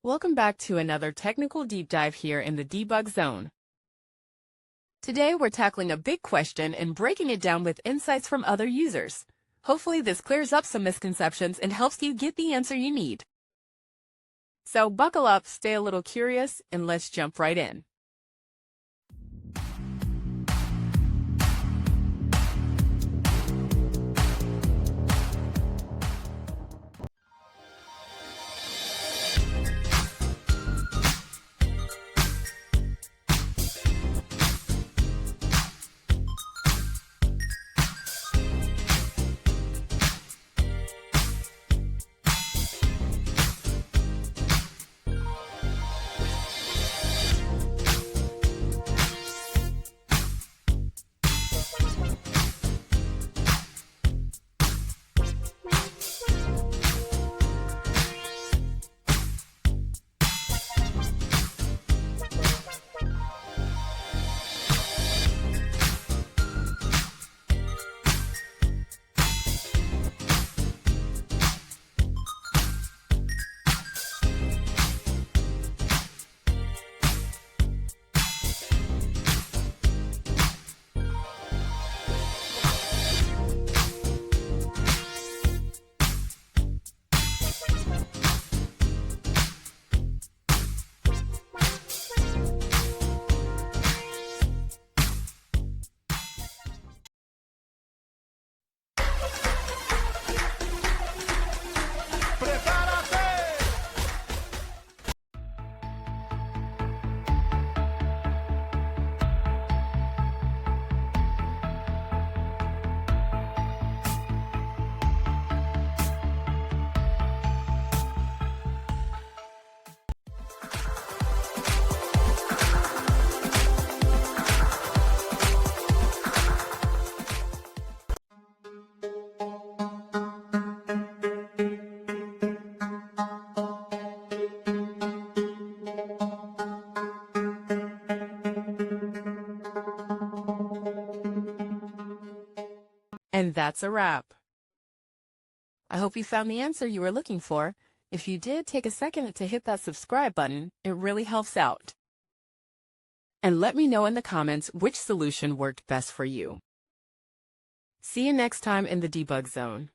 Welcome back to another technical deep dive here in the Debug Zone. Today we're tackling a big question and breaking it down with insights from other users. Hopefully this clears up some misconceptions and helps you get the answer you need. So buckle up, stay a little curious, and let's jump right in. And that's a wrap. I hope you found the answer you were looking for. If you did, take a second to hit that subscribe button. It really helps out. And let me know in the comments which solution worked best for you. See you next time in the Debug Zone.